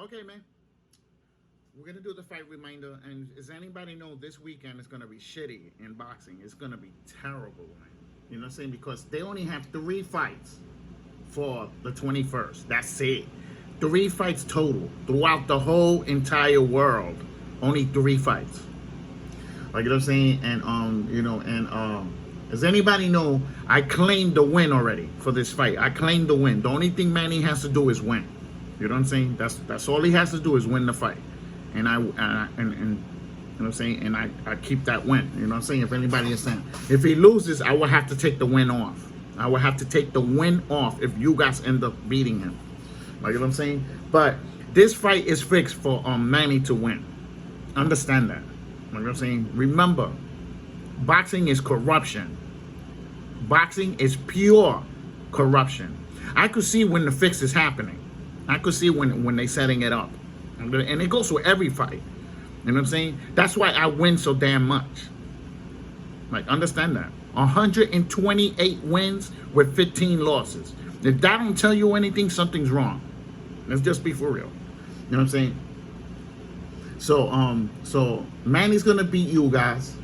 Okay, man. We're going to do the fight reminder. And does anybody know this weekend is going to be shitty in boxing? It's going to be terrible, man. You know what I'm saying? Because they only have 3 fights for the 21st. That's it. 3 fights total throughout the whole entire world. Only 3 fights. Like, you know what I'm saying? And, does anybody know I claimed the win already for this fight? I claimed the win. The only thing Manny has to do is win. You know what I'm saying? That's all he has to do is win the fight. And you know what I'm saying? And I keep that win. You know what I'm saying? If anybody is saying, if he loses, I will have to take the win off. I will have to take the win off if you guys end up beating him. Like, you know what I'm saying? But this fight is fixed for Manny to win. Understand that. Like, you know what I'm saying? Remember, boxing is corruption. Boxing is pure corruption. I could see when the fix is happening. I could see when they setting it up. And it goes with every fight. You know what I'm saying? That's why I win so damn much. Like, understand that. 128 wins with 15 losses. If that don't tell you anything, something's wrong. Let's just be for real. You know what I'm saying? So Manny's gonna beat you guys,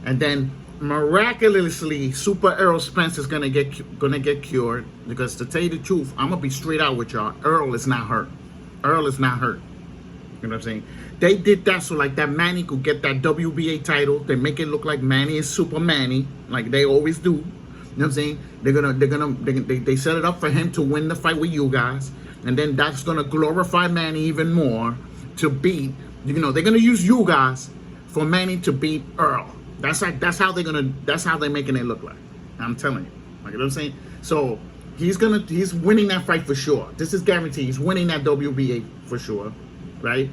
and then miraculously Super Earl Spence is gonna get cured. Because to tell you the truth, I'm gonna be straight out with y'all. Earl is not hurt. Earl is not hurt. You know what I'm saying? They did that so like that Manny could get that WBA title. They make it look like Manny is Super Manny, like they always do. You know what I'm saying? They set it up for him to win the fight with you guys, and then that's gonna glorify Manny even more to beat. You know, they're gonna use you guys for Manny to beat Earl. That's how they're making it look like. I'm telling you. Like, you know what I'm saying? So he's winning that fight for sure. This is guaranteed. He's winning that WBA for sure, right?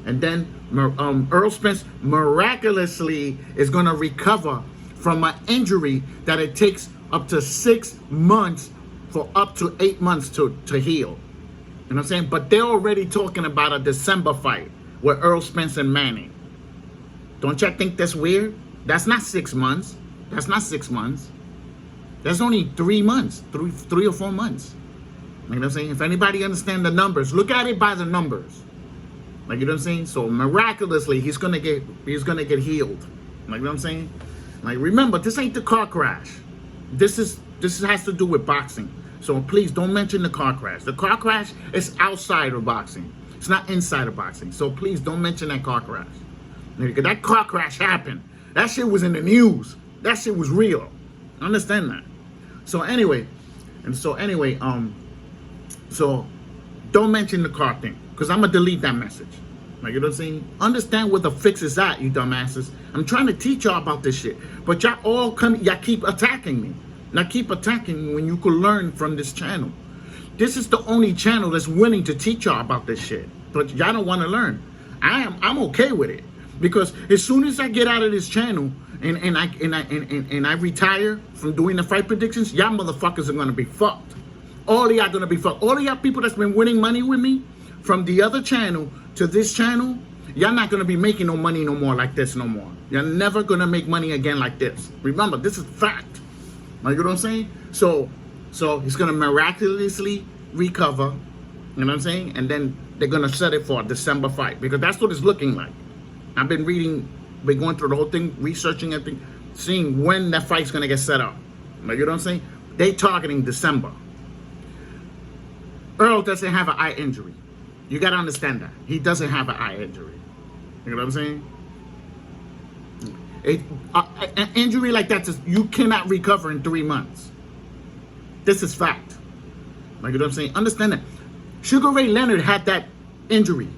And then Earl Spence miraculously is gonna recover from an injury that it takes up to 6 months for up to 8 months to heal. You know what I'm saying? But they're already talking about a December fight with Earl Spence and Manny. Don't y'all think that's weird? That's not 6 months. That's not 6 months. That's only 3 months, three or 4 months. You know what I'm saying? If anybody understand the numbers, look at it by the numbers. Like, you know what I'm saying? So miraculously, he's gonna get healed. Like, you know what I'm saying? Like, remember, this ain't the car crash. This has to do with boxing. So please don't mention the car crash. The car crash is outside of boxing. It's not inside of boxing. So please don't mention that car crash. Because that car crash happened. That shit was in the news. That shit was real. Understand that. So don't mention the car thing, because I'm gonna delete that message. Like, you know what I'm saying? Understand where the fix is at, you dumbasses. I'm trying to teach y'all about this shit, but y'all keep attacking me. Now keep attacking me when you could learn from this channel. This is the only channel that's willing to teach y'all about this shit, but y'all don't want to learn. I'm okay with it, because as soon as I get out of this channel and I retire from doing the fight predictions, y'all motherfuckers are gonna be fucked. All of y'all gonna be fucked. All of y'all people that's been winning money with me from the other channel to this channel, y'all not gonna be making no money no more like this no more. You're never gonna make money again like this. Remember, this is fact. Like, you know what I'm saying? So he's gonna miraculously recover. You know what I'm saying? And then they're gonna set it for a December fight, because that's what it's looking like. I've been going through the whole thing, researching everything, seeing when that fight's gonna get set up. Like, you know what I'm saying? They targeting December. Earl doesn't have an eye injury. You gotta understand that. He doesn't have an eye injury. You know what I'm saying? An injury like that, you cannot recover in 3 months. This is fact. Like, you know what I'm saying? Understand that. Sugar Ray Leonard had that injury.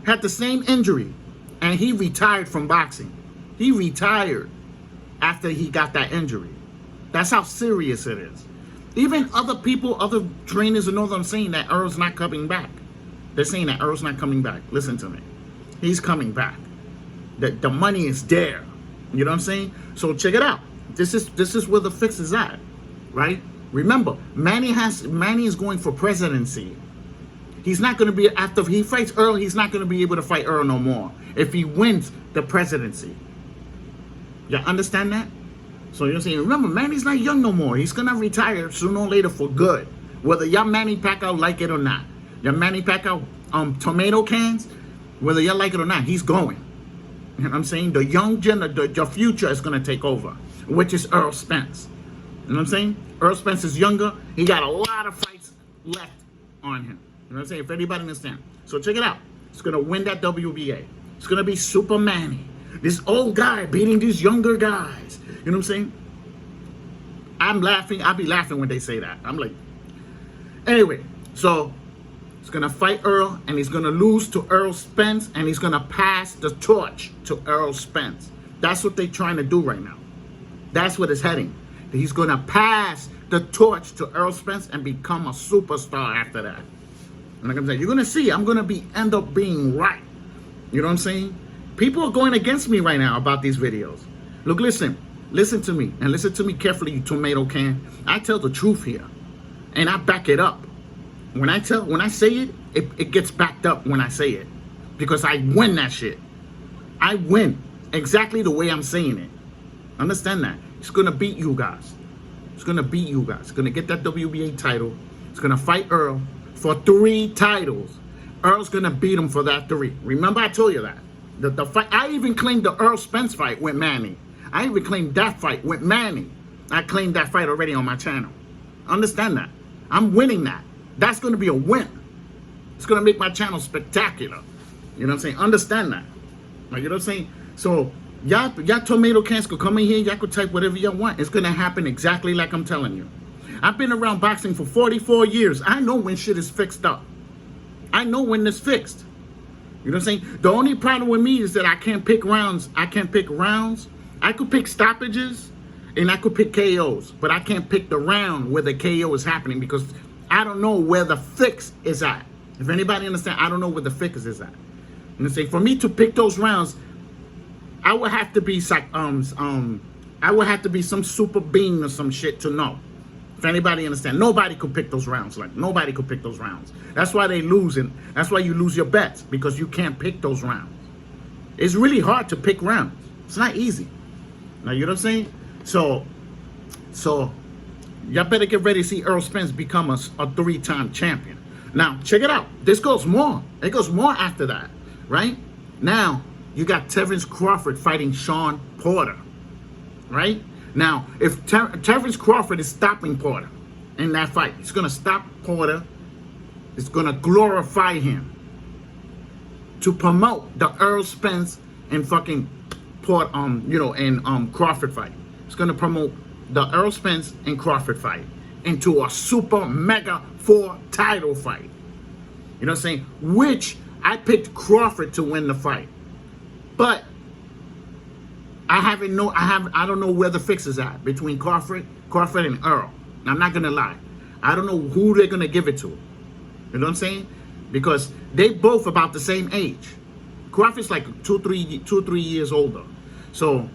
Had the same injury. And he retired from boxing. He retired after he got that injury. That's how serious it is. Even other people, other trainers know what I'm saying, that Earl's not coming back. They're saying that Earl's not coming back. Listen to me. He's coming back. The money is there. You know what I'm saying? So check it out. This is where the fix is at, right? Remember, Manny is going for presidency. He's not going to be, after he fights Earl, he's not going to be able to fight Earl no more if he wins the presidency. You understand that? So you're saying, remember, Manny's not young no more. He's going to retire sooner or later for good. Whether y'all Manny Pacquiao like it or not. Your Manny Pacquiao tomato cans, whether you like it or not, he's going. You know what I'm saying? The young the future is going to take over, which is Earl Spence. You know what I'm saying? Earl Spence is younger. He got a lot of fights left on him. You know what I'm saying? If anybody understands. So check it out. It's going to win that WBA. It's going to be Super Manny. This old guy beating these younger guys. You know what I'm saying? I'm laughing. I'll be laughing when they say that. I'm like, anyway, so he's going to fight Earl, and he's going to lose to Earl Spence, and he's going to pass the torch to Earl Spence. That's what they're trying to do right now. That's what it's heading. He's going to pass the torch to Earl Spence and become a superstar after that. And like I'm saying, you're going to see, I'm going to end up being right. You know what I'm saying? People are going against me right now about these videos. Look, listen to me, and listen to me carefully, you tomato can. I tell the truth here, and I back it up. When I say it, it gets backed up when I say it, because I win that shit. I win exactly the way I'm saying it. Understand that? It's gonna beat you guys. It's gonna beat you guys. It's gonna get that WBA title. It's gonna fight Earl for 3 titles. Earl's gonna beat him for that 3. Remember, I told you that. The fight. I even claimed the Earl Spence fight with Manny. I even claimed that fight with Manny. I claimed that fight already on my channel. Understand that? I'm winning that. That's going to be a win. It's going to make my channel spectacular. You know what I'm saying? Understand that. Like, you know what I'm saying? So, y'all tomato cans could come in here. Y'all could type whatever y'all want. It's going to happen exactly like I'm telling you. I've been around boxing for 44 years. I know when shit is fixed up. I know when it's fixed. You know what I'm saying? The only problem with me is that I can't pick rounds. I can't pick rounds. I could pick stoppages, and I could pick KOs. But I can't pick the round where the KO is happening, because I don't know where the fix is at. If anybody understand, I don't know where the fix is at. You know what I'm saying? For me to pick those rounds, I would have to be I would have to be some super being or some shit to know. If anybody understand, nobody could pick those rounds. Like, nobody could pick those rounds. That's why they losing. That's why you lose your bets, because you can't pick those rounds. It's really hard to pick rounds. It's not easy. Now, you know what I'm saying? So y'all better get ready to see Earl Spence become a 3-time champion. Now, check it out. This goes more. It goes more after that, right? Now, you got Terrence Crawford fighting Sean Porter, right? Now, if Terrence Crawford is stopping Porter in that fight, he's going to stop Porter. It's going to glorify him to promote the Earl Spence and fucking Crawford fight. It's going to promote the Earl Spence and Crawford fight into a super mega 4 title fight. You know what I'm saying? Which I picked Crawford to win the fight. But I don't know where the fix is at between Crawford and Earl. I'm not gonna lie. I don't know who they're gonna give it to. You know what I'm saying? Because they both about the same age. Crawford's like 2-3 years older. So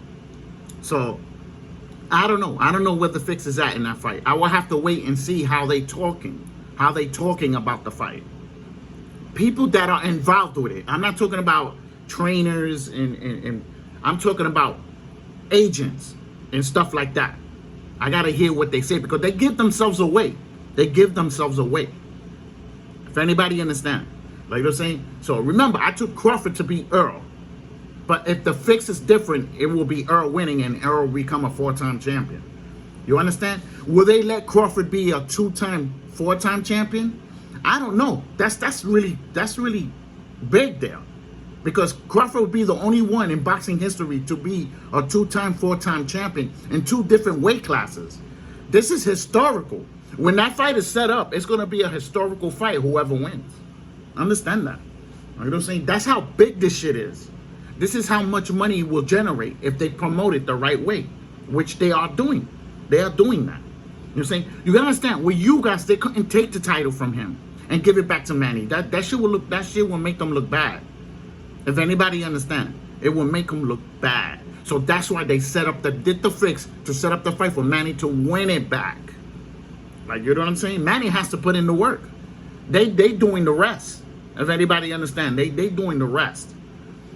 I don't know. I don't know where the fix is at in that fight. I will have to wait and see how they talking about the fight. People that are involved with it. I'm not talking about trainers and I'm talking about agents and stuff like that. I gotta hear what they say, because they give themselves away. They give themselves away. If anybody understand. Like you're saying? So remember, I took Crawford to beat Earl. But if the fix is different, it will be Earl winning and Earl will become a 4-time champion. You understand? Will they let Crawford be a 2-time, 4-time champion? I don't know. That's really big there. Because Crawford would be the only one in boxing history to be a 2-time, 4-time champion in 2 different weight classes. This is historical. When that fight is set up, it's going to be a historical fight, whoever wins. Understand that. You know what I'm saying? That's how big this shit is. This is how much money will generate if they promote it the right way, which they are doing. They are doing that. You know what I'm saying? You gotta understand, with you guys, they couldn't take the title from him and give it back to Manny. That shit will make them look bad. If anybody understand, it will make them look bad. So that's why they did the fix to set up the fight for Manny to win it back. Like, you know what I'm saying? Manny has to put in the work. They doing the rest. If anybody understand, they doing the rest.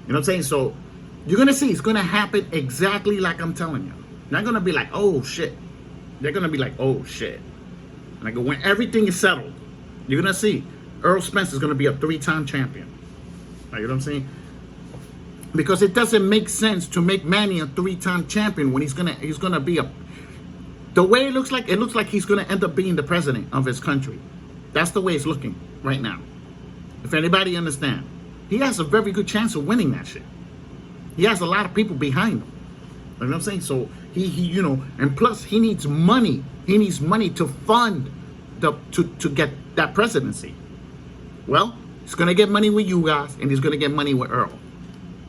You know what I'm saying? So you're gonna see it's gonna happen exactly like I'm telling you. They're not gonna be like, oh shit. They're gonna be like, oh shit. Like, when everything is settled, you're gonna see Earl Spence is going to be a 3-time champion. You know what I'm saying? Because it doesn't make sense to make Manny a 3-time champion when he's gonna be a. The way it looks like he's gonna end up being the president of his country. That's the way it's looking right now. If anybody understand, he has a very good chance of winning that shit. He has a lot of people behind him. You know what I'm saying? So he you know, and plus he needs money. He needs money to fund to get that presidency. Well, he's gonna get money with you guys, and he's gonna get money with Earl.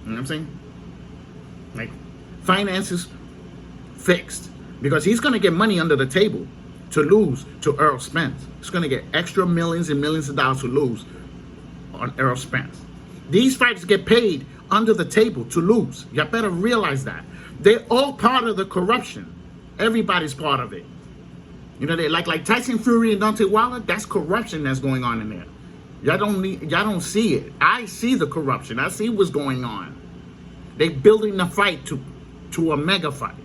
You know what I'm saying? Like, finances fixed. Because he's going to get money under the table to lose to Earl Spence. He's going to get extra millions and millions of dollars to lose on Earl Spence. These fighters get paid under the table to lose. You better realize that. They're all part of the corruption. Everybody's part of it. You know, they like Tyson Fury and Deontay Wilder, that's corruption that's going on in there. Y'all don't see it. I see the corruption. I see what's going on. They building the fight to a mega fight,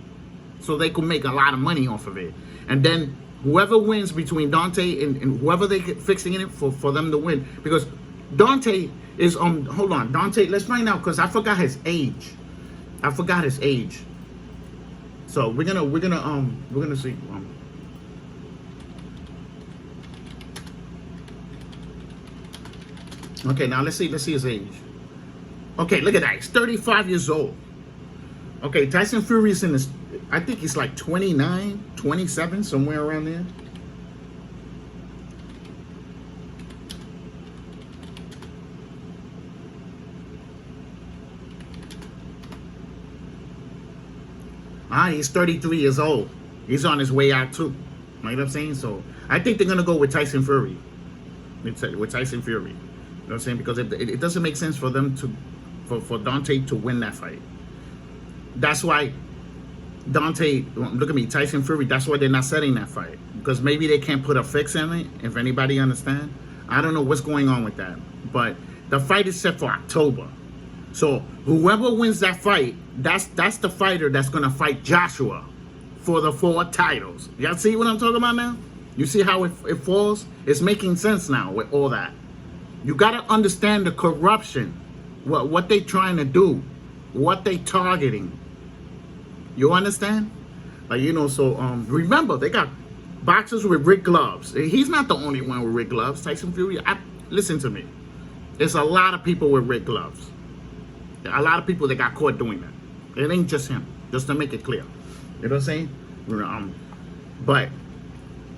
so they could make a lot of money off of it. And then whoever wins between Dante and whoever they get fixing it for them to win, because Dante is hold on, Dante. Let's find out because I forgot his age. So we're gonna see. Okay, now let's see his age. Okay, look at that. He's 35 years old. Okay, Tyson Fury is in his, I think he's like 29, 27, somewhere around there. He's 33 years old. He's on his way out too. You know what I'm saying? So I think they're gonna go with Tyson Fury. With Tyson Fury. You know what I'm saying? Because it doesn't make sense for them for Dante to win that fight. That's why Dante, look at me, Tyson Fury, that's why they're not setting that fight. Because maybe they can't put a fix in it, if anybody understand. I don't know what's going on with that. But the fight is set for October. So whoever wins that fight, that's the fighter that's going to fight Joshua for the 4 titles. Y'all see what I'm talking about now? You see how it falls? It's making sense now with all that. You got to understand the corruption, what they trying to do, what they targeting. You understand? Like, you know, so remember, they got boxers with red gloves. He's not the only one with red gloves, Tyson Fury. Listen to me. There's a lot of people with red gloves. A lot of people that got caught doing that. It ain't just him, just to make it clear. You know what I'm saying? But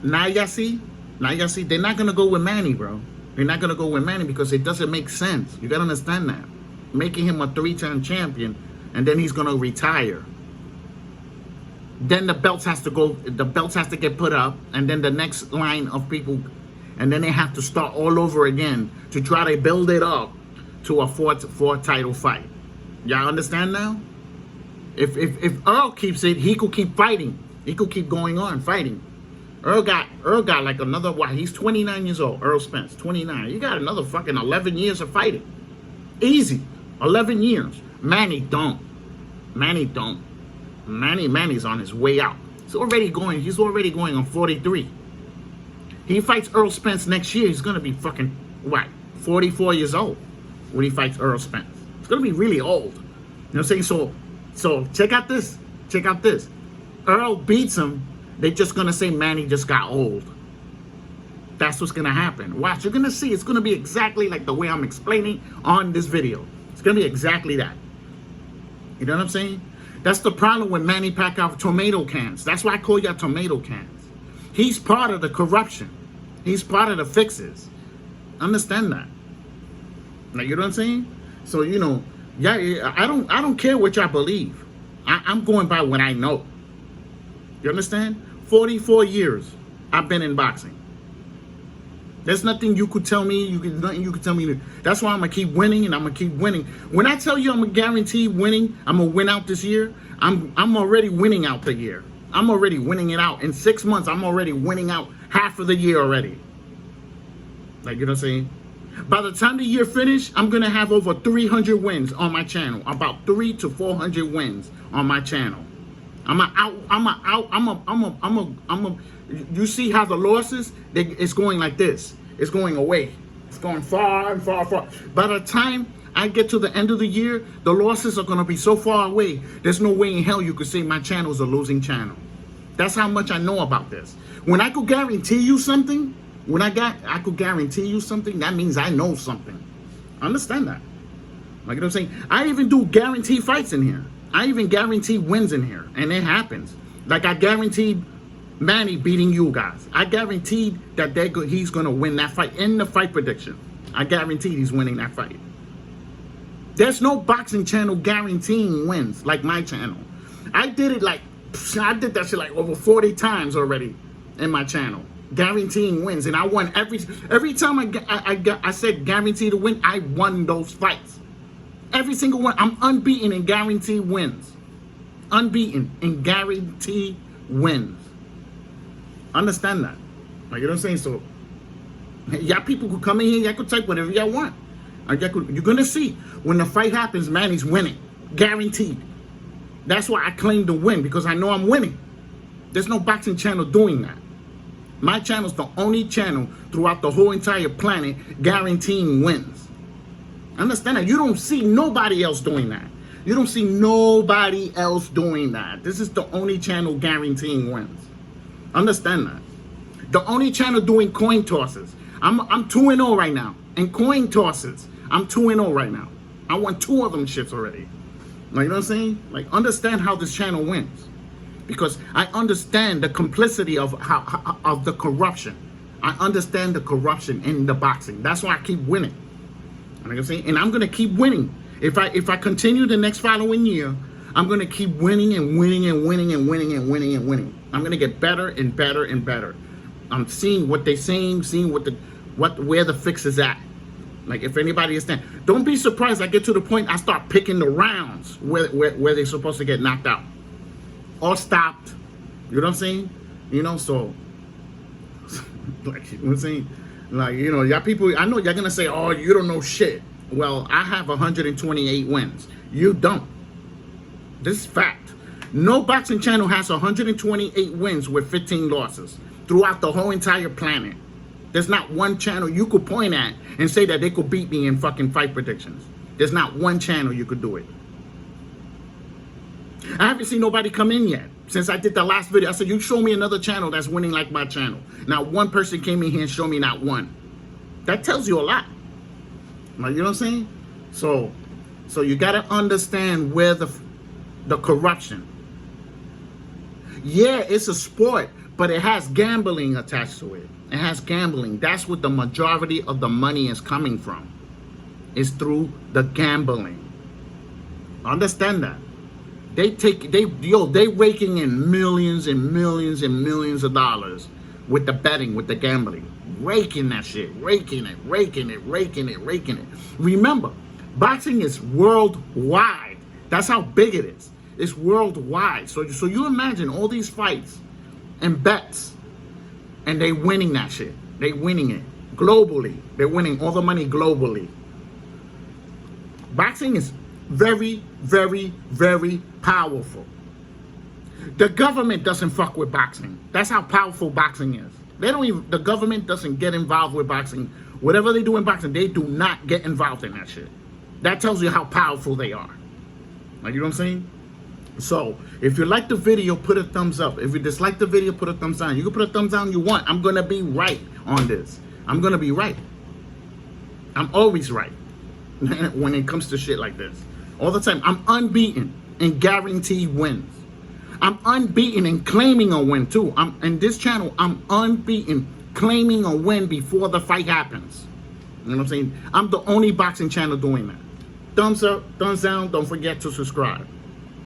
now y'all see, they're not going to go with Manny, bro. They're not going to go with Manny because it doesn't make sense. You got to understand that. Making him a 3-time champion, and then he's going to retire. Then the belts has to get put up, and then the next line of people, and then they have to start all over again to try to build it up to a 4 title fight. Y'all understand now? If Earl keeps it, he could keep fighting. He could keep going on fighting. Earl got like another, he's 29 years old, Earl Spence, 29. He got another fucking 11 years of fighting. Easy. 11 years. Manny don't. Manny's on his way out. He's already going on 43. He fights Earl Spence next year. He's going to be fucking, 44 years old when he fights Earl Spence. It's going to be really old. You know what I'm saying? So check out this. Earl beats him. They're just going to say Manny just got old. That's what's going to happen. Watch, you're going to see. It's going to be exactly like the way I'm explaining on this video. It's going to be exactly that. You know what I'm saying? That's the problem with Manny Pacquiao tomato cans. That's why I call y'all tomato cans. He's part of the corruption. He's part of the fixes. Understand that. Like, you know what I'm saying? So, you know, yeah, I don't care what y'all believe. I'm going by what I know. You understand? 44 years I've been in boxing. There's nothing you could tell me. Nothing you could tell me. That's why I'm gonna keep winning, and I'm gonna keep winning. When I tell you I'm gonna guarantee winning, I'm gonna win out this year. I'm already winning out the year. I'm already winning it out. In 6 months, I'm already winning out half of the year already. Like, you know what I'm saying? By the time the year finish, I'm gonna have over 300 wins on my channel. About 300 to 400 wins on my channel. You see how the losses, it's going like this. It's going away. going far and far, far. By the time I get to the end of the year, the losses are going to be so far away. There's no way in hell you could say my channel is a losing channel. That's how much I know about this. When I could guarantee you something, I could guarantee you something, that means I know something. Understand that? Like, you know what I'm saying? I even do guarantee fights in here. I even guarantee wins in here, and it happens. Like, I guaranteed Manny beating you guys. I guaranteed that he's going to win that fight in the fight prediction. I guaranteed he's winning that fight. There's no boxing channel guaranteeing wins like my channel. I did that shit like over 40 times already in my channel, guaranteeing wins, and I won every time I said guaranteed to win. I won those fights, every single one. I'm unbeaten in guaranteed wins, unbeaten in guaranteed wins. Understand that? Like, you know what I'm saying? So y'all people could come in here, y'all could type whatever y'all want. You're gonna see when the fight happens, Manny's winning, guaranteed. That's why I claim to win, because I know I'm winning. There's no boxing channel doing that. My channel's the only channel throughout the whole entire planet guaranteeing wins. Understand that? You don't see nobody else doing that. You don't see nobody else doing that. This is the only channel guaranteeing wins. Understand that? The only channel doing coin tosses. I'm 2-0 right now. In coin tosses, I'm 2-0 right now. I won 2 of them shits already. Like, you know what I'm saying? Like, understand how this channel wins. Because I understand the complicity of the corruption. I understand the corruption in the boxing. That's why I keep winning. You know what I'm saying? And I'm gonna keep winning. If I continue the next following year, I'm gonna keep winning and winning and winning and winning and winning and winning. I'm gonna get better and better and better. I'm seeing what they're saying, seeing where the fix is at. Like, if anybody is saying, don't be surprised I get to the point I start picking the rounds where they're supposed to get knocked out or stopped. You know what I'm saying? You know, so like, you know what I'm saying? Like, you know, y'all people, I know y'all gonna say, oh, you don't know shit. Well, I have 128 wins. You don't. This is fact. No boxing channel has 128 wins with 15 losses throughout the whole entire planet. There's not one channel you could point at and say that they could beat me in fucking fight predictions. There's not one channel you could do it. I haven't seen nobody come in yet. Since I did the last video, I said, you show me another channel that's winning like my channel. Not one person came in here and showed me not one. That tells you a lot. Like, you know what I'm saying? So you got to understand where the corruption. Yeah, it's a sport, but it has gambling attached to it. It has gambling. That's what the majority of the money is coming from. It's through the gambling. Understand that. They raking in millions and millions and millions of dollars with the betting, with the gambling. Raking that shit. Raking it. Remember, boxing is worldwide. That's how big it is. It's worldwide. So you imagine all these fights and bets, and they winning that shit. They winning it globally. They're winning all the money globally. Boxing is very, very, very powerful. The government doesn't fuck with boxing. That's how powerful boxing is. The government doesn't get involved with boxing. Whatever they do in boxing, they do not get involved in that shit. That tells you how powerful they are. Like, you know what I'm saying? So, if you like the video, put a thumbs up. If you dislike the video, put a thumbs down. You can put a thumbs down you want. I'm going to be right on this. I'm going to be right. I'm always right when it comes to shit like this. All the time. I'm unbeaten in guaranteed wins. I'm unbeaten in claiming a win, too. In this channel, I'm unbeaten claiming a win before the fight happens. You know what I'm saying? I'm the only boxing channel doing that. Thumbs up, thumbs down. Don't forget to subscribe.